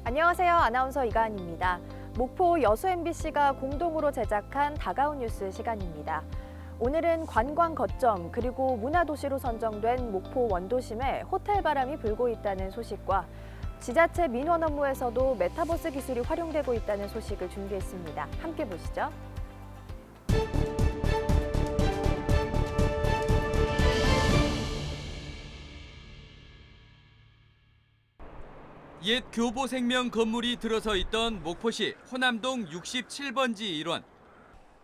안녕하세요. 아나운서 이가은입니다. 목포 여수 MBC가 공동으로 제작한 다가온 뉴스 시간입니다. 오늘은 관광 거점 그리고 문화도시로 선정된 목포 원도심에 호텔 바람이 불고 있다는 소식과 지자체 민원 업무에서도 메타버스 기술이 활용되고 있다는 소식을 준비했습니다. 함께 보시죠. 옛 교보생명 건물이 들어서 있던 목포시 호남동 67번지 일원.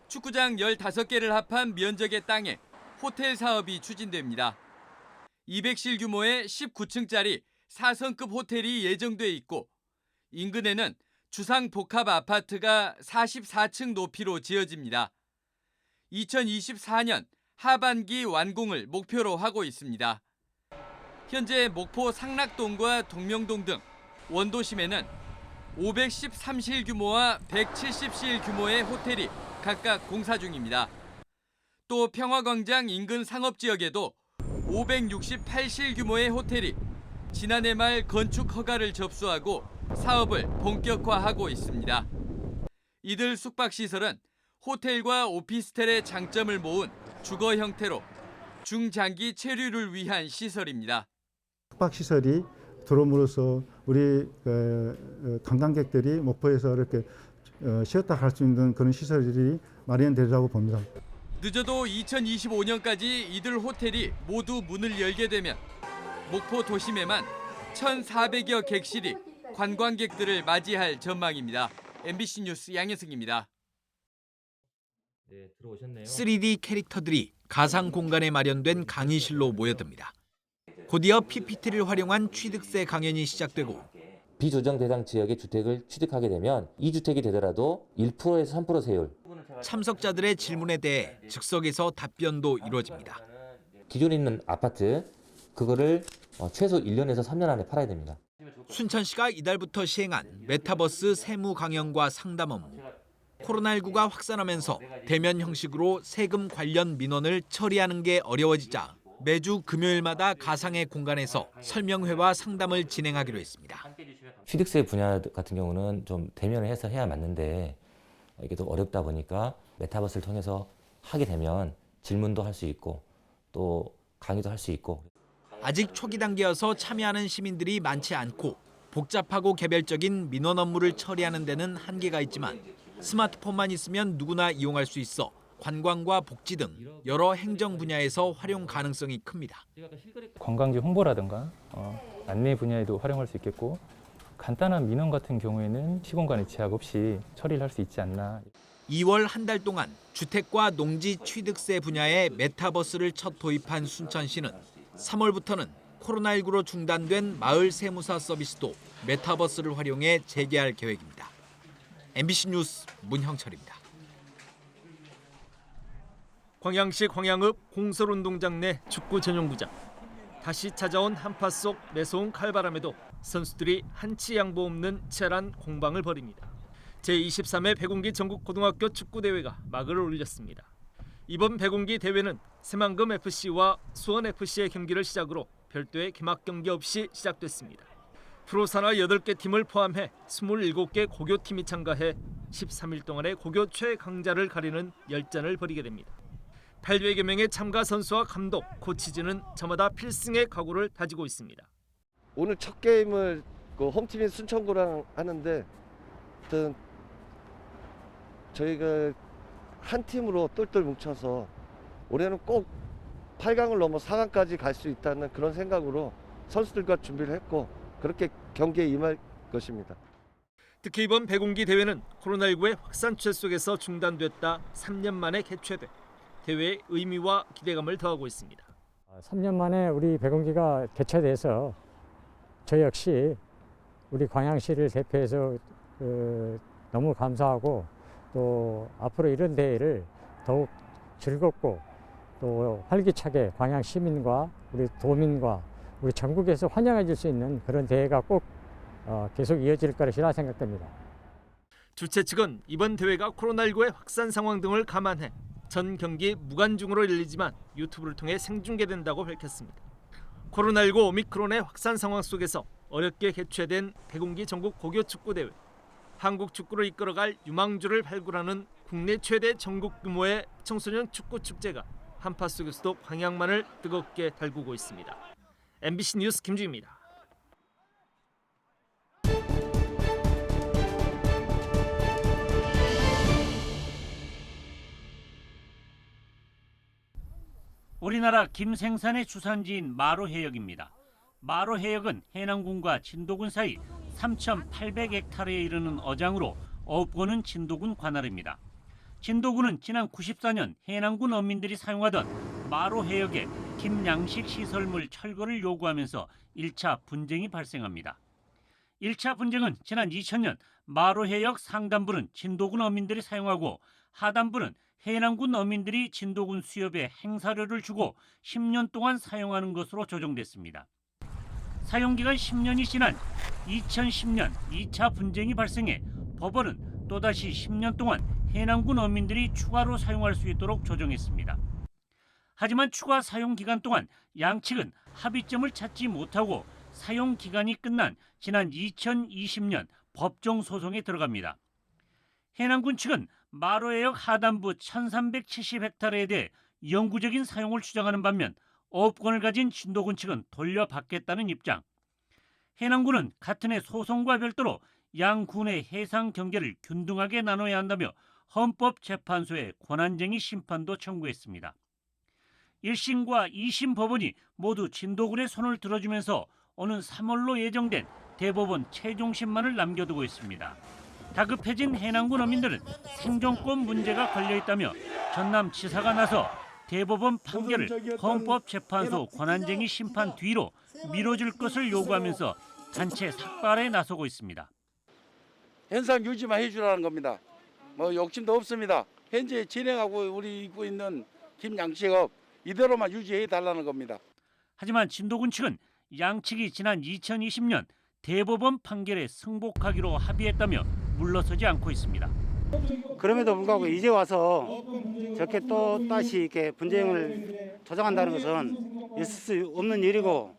축구장 15개를 합한 면적의 땅에 호텔 사업이 추진됩니다. 200실 규모의 19층짜리 4성급 호텔이 예정돼 있고 인근에는 주상 복합 아파트가 44층 높이로 지어집니다. 2024년 하반기 완공을 목표로 하고 있습니다. 현재 목포 상락동과 동명동 등 원도심에는 513실 규모와 170실 규모의 호텔이 각각 공사 중입니다. 또 평화광장 인근 상업지역에도 568실 규모의 호텔이 지난해 말 건축 허가를 접수하고 사업을 본격화하고 있습니다. 이들 숙박시설은 호텔과 오피스텔의 장점을 모은 주거 형태로 중장기 체류를 위한 시설입니다. 숙박시설이 들어옴으로써 우리 관광객들이 목포에서 이렇게 쉬었다 갈 수 있는 그런 시설들이 마련되리라고 봅니다. 늦어도 2025년까지 이들 호텔이 모두 문을 열게 되면 목포 도심에만 1,400여 객실이 관광객들을 맞이할 전망입니다. MBC 뉴스 양혜승입니다. 3D 캐릭터들이 가상 공간에 마련된 강의실로 모여듭니다. 곧이어 PPT를 활용한 취득세 강연이 시작되고 비조정 대상 지역의 주택을 취득하게 되면 2주택이 되더라도 1%에서 3% 세율. 참석자들의 질문에 대해 즉석에서 답변도 이루어집니다. 기존에 있는 아파트 그거를 최소 1년에서 3년 안에 팔아야 됩니다. 순천시가 이달부터 시행한 메타버스 세무 강연과 상담 업무. 코로나19가 확산하면서 대면 형식으로 세금 관련 민원을 처리하는 게 어려워지자 매주 금요일마다 가상의 공간에서 설명회와 상담을 진행하기로 했습니다. 취득세 분야 같은 경우는 좀 대면을 해서 해야 맞는데 이게 또 어렵다 보니까 메타버스를 통해서 하게 되면 질문도 할 수 있고 또 강의도 할 수 있고. 아직 초기 단계여서 참여하는 시민들이 많지 않고 복잡하고 개별적인 민원 업무를 처리하는 데는 한계가 있지만 스마트폰만 있으면 누구나 이용할 수 있어 관광과 복지 등 여러 행정 분야에서 활용 가능성이 큽니다. 관광지 홍보라든가 안내 분야에도 활용할 수 있겠고 간단한 민원 같은 경우에는 시공간의 제약 없이 처리를 할 수 있지 않나. 2월 한 달 동안 주택과 농지 취득세 분야에 메타버스를 첫 도입한 순천시는 3월부터는 코로나19로 중단된 마을 세무사 서비스도 메타버스를 활용해 재개할 계획입니다. MBC 뉴스 문형철입니다. 광양시 광양읍 공설운동장 내 축구 전용구장. 다시 찾아온 한파 속 매서운 칼바람에도 선수들이 한치 양보 없는 치열한 공방을 벌입니다. 제23회 백운기 전국고등학교 축구대회가 막을 올렸습니다. 이번 백운기 대회는 새만금FC와 수원FC의 경기를 시작으로 별도의 개막 경기 없이 시작됐습니다. 프로 산하 8개 팀을 포함해 27개 고교팀이 참가해 13일 동안의 고교 최강자를 가리는 열전을 벌이게 됩니다. 800여 명의 참가 선수와 감독, 코치진은 저마다 필승의 각오를 다지고 있습니다. 오늘 첫 게임을 홈팀인 순천구랑 하는데 하여튼 저희가 한 팀으로 똘똘 뭉쳐서 올해는 꼭 8강을 넘어 4강까지 갈 수 있다는 그런 생각으로 선수들과 준비를 했고 그렇게 경기에 임할 것입니다. 특히 이번 백운기 대회는 코로나19의 확산세 속에서 중단됐다 3년 만에 개최돼 대회의 의미와 기대감을 더하고 있습니다. 3년 만에 우리 백운기가 개최돼서 저 역시 우리 광양시를 대표해서 너무 감사하고 또 앞으로 이런 대회를 더욱 즐겁고 또 활기차게 광양 시민과 우리 도민과 우리 전국에서 환영해 줄 수 있는 그런 대회가 꼭 계속 이어질 것이라 생각됩니다. 주최 측은 이번 대회가 코로나19의 확산 상황 등을 감안해 전 경기 무관중으로 열리지만 유튜브를 통해 생중계된다고 밝혔습니다. 코로나19 오미크론의 확산 상황 속에서 어렵게 개최된 대공기 전국 고교 축구 대회. 한국 축구를 이끌어갈 유망주를 발굴하는 국내 최대 전국 규모의 청소년 축구 축제가 한파 속에서도 광양만을 뜨겁게 달구고 있습니다. MBC 뉴스 김주희입니다. 우리나라 김생산의 주산지인 마로해역입니다. 마로해역은 해남군과 진도군 사이 3,800헥타르에 이르는 어장으로 어업권은 진도군 관할입니다. 진도군은 지난 94년 해남군 어민들이 사용하던 마로해역에 김양식 시설물 철거를 요구하면서 1차 분쟁이 발생합니다. 1차 분쟁은 지난 2000년 마로해역 상단부는 진도군 어민들이 사용하고 하단부는 해남군 어민들이 진도군 수협에 행사료를 주고 10년 동안 사용하는 것으로 조정됐습니다. 사용기간 10년이 지난 2010년 2차 분쟁이 발생해 법원은 또다시 10년 동안 해남군 어민들이 추가로 사용할 수 있도록 조정했습니다. 하지만 추가 사용 기간 동안 양측은 합의점을 찾지 못하고 사용 기간이 끝난 지난 2020년 법정 소송에 들어갑니다. 해남군 측은 마로해역 하단부 1370헥타르에 대해 영구적인 사용을 주장하는 반면 어업권을 가진 진도군 측은 돌려받겠다는 입장. 해남군은 같은 해 소송과 별도로 양군의 해상 경계를 균등하게 나눠야 한다며 헌법재판소에 권한쟁의 심판도 청구했습니다. 1심과 2심 법원이 모두 진도군의 손을 들어주면서 오는 3월로 예정된 대법원 최종심만을 남겨두고 있습니다. 다급해진 해남군 어민들은 생존권 문제가 걸려있다며 전남지사가 나서 대법원 판결을 헌법재판소 권한쟁의 심판 뒤로 미뤄줄 것을 요구하면서 단체 삭발에 나서고 있습니다. 현상 유지만 해주라는 겁니다. 뭐 욕심도 없습니다. 현재 진행하고 우리 있고 있는 김양식업 이대로만 유지해달라는 겁니다. 하지만 진도군 측은 양측이 지난 2020년 대법원 판결에 승복하기로 합의했다며 물러서지 않고 있습니다. 그럼에도 불구하고 이제 와서 저렇게 또 다시 이렇게 분쟁을 조장한다는 것은 있을 수 없는 일이고,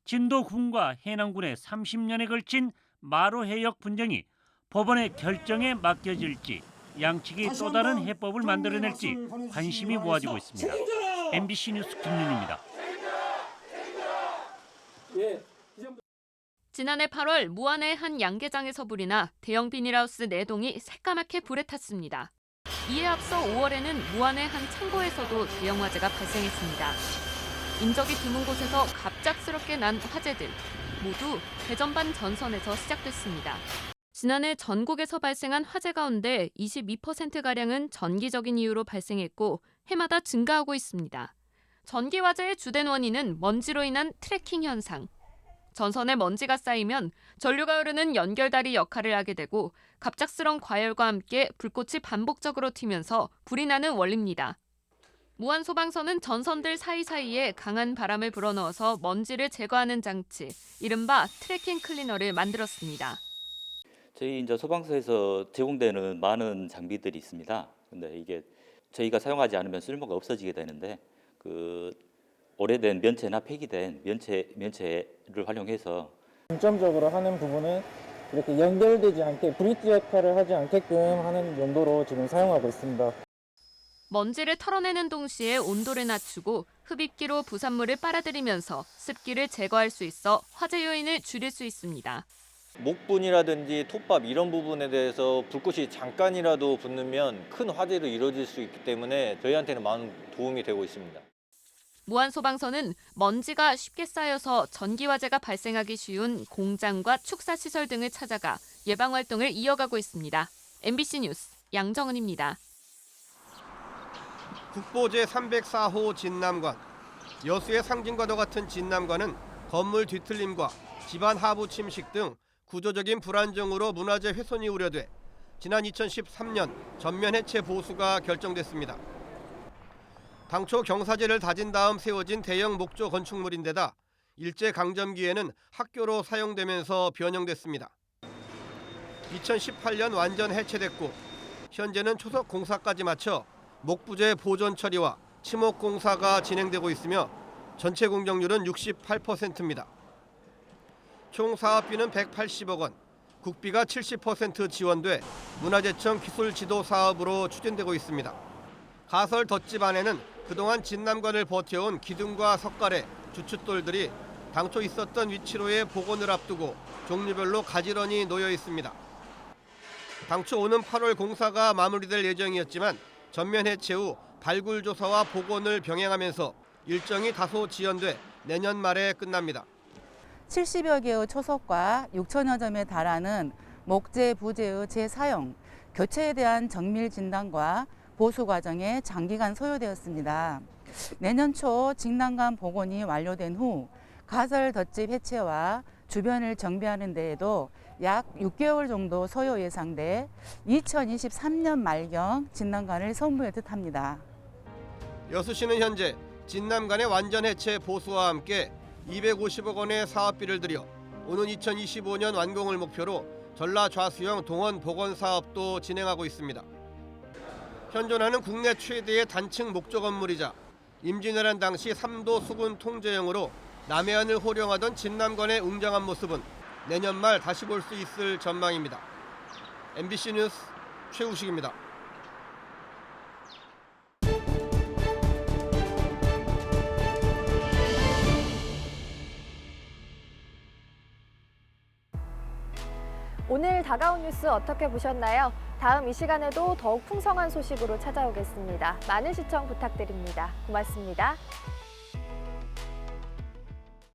진도군과 해남군의 30년에 걸친 마로해역 분쟁이 법원의 결정에 맡겨질지 양측이 또 다른 해법을 만들어낼지 관심이 모아지고 있습니다. MBC 뉴스 김윤희입니다. 지난해 8월 무안의 한 양계장에서 불이 나 대형 비닐하우스 4동이 새까맣게 불에 탔습니다. 이에 앞서 5월에는 무안의 한 창고에서도 대형 화재가 발생했습니다. 인적이 드문 곳에서 갑작스럽게 난 화재들 모두 대전반 전선에서 시작됐습니다. 지난해 전국에서 발생한 화재 가운데 22%가량은 전기적인 이유로 발생했고 해마다 증가하고 있습니다. 전기 화재의 주된 원인은 먼지로 인한 트래킹 현상. 전선에 먼지가 쌓이면 전류가 흐르는 연결다리 역할을 하게 되고 갑작스런 과열과 함께 불꽃이 반복적으로 튀면서 불이 나는 원리입니다. 무안소방서는 전선들 사이사이에 강한 바람을 불어넣어서 먼지를 제거하는 장치, 이른바 트래킹 클리너를 만들었습니다. 저희 이제 소방서에서 제공되는 많은 장비들이 있습니다. 근데 이게 저희가 사용하지 않으면 쓸모가 없어지게 되는데 오래된 면체나 폐기된 면체를 활용해서 중점적으로 하는 부분은 이렇게 연결되지 않게 브릿지 역할을 하지 않게끔 하는 용도로 지금 사용하고 있습니다. 먼지를 털어내는 동시에 온도를 낮추고 흡입기로 부산물을 빨아들이면서 습기를 제거할 수 있어 화재 요인을 줄일 수 있습니다. 목분이라든지 톱밥 이런 부분에 대해서 불꽃이 잠깐이라도 붙으면 큰 화재로 이루어질 수 있기 때문에 저희한테는 많은 도움이 되고 있습니다. 무안소방서는 먼지가 쉽게 쌓여서 전기화재가 발생하기 쉬운 공장과 축사시설 등을 찾아가 예방활동을 이어가고 있습니다. MBC 뉴스 양정은입니다. 국보 제304호 진남관. 여수의 상징과도 같은 진남관은 건물 뒤틀림과 집안 하부 침식 등 구조적인 불안정으로 문화재 훼손이 우려돼 지난 2013년 전면 해체 보수가 결정됐습니다. 당초 경사재를 다진 다음 세워진 대형 목조 건축물인데다 일제강점기에는 학교로 사용되면서 변형됐습니다. 2018년 완전 해체됐고 현재는 초석 공사까지 마쳐 목부재 보존 처리와 침옥 공사가 진행되고 있으며 전체 공정률은 68%입니다. 총 사업비는 180억 원, 국비가 70% 지원돼 문화재청 기술지도 사업으로 추진되고 있습니다. 가설 덧집 안에는 그동안 진남관을 버텨온 기둥과 석가래, 주춧돌들이 당초 있었던 위치로의 복원을 앞두고 종류별로 가지런히 놓여 있습니다. 당초 오는 8월 공사가 마무리될 예정이었지만 전면 해체 후 발굴 조사와 복원을 병행하면서 일정이 다소 지연돼 내년 말에 끝납니다. 70여 개의 초석과 6천여 점에 달하는 목재, 부재의 재사용, 교체에 대한 정밀 진단과 보수 과정에 장기간 소요되었습니다. 내년 초 진난간 복원이 완료된 후 가설 덧집 해체와 주변을 정비하는 데에도 약 6개월 정도 소요 예상돼 2023년 말경 진난관을 선보일 듯합니다. 여수시는 현재 진남관의 완전 해체 보수와 함께 250억 원의 사업비를 들여 오는 2025년 완공을 목표로 전라 좌수형 동원 복원 사업도 진행하고 있습니다. 현존하는 국내 최대의 단층 목조 건물이자 임진왜란 당시 3도 수군 통제용으로 남해안을 호령하던 진남관의 웅장한 모습은 내년 말 다시 볼 수 있을 전망입니다. MBC 뉴스 최우식입니다. 오늘 다가온 뉴스 어떻게 보셨나요? 다음 이 시간에도 더욱 풍성한 소식으로 찾아오겠습니다. 많은 시청 부탁드립니다. 고맙습니다.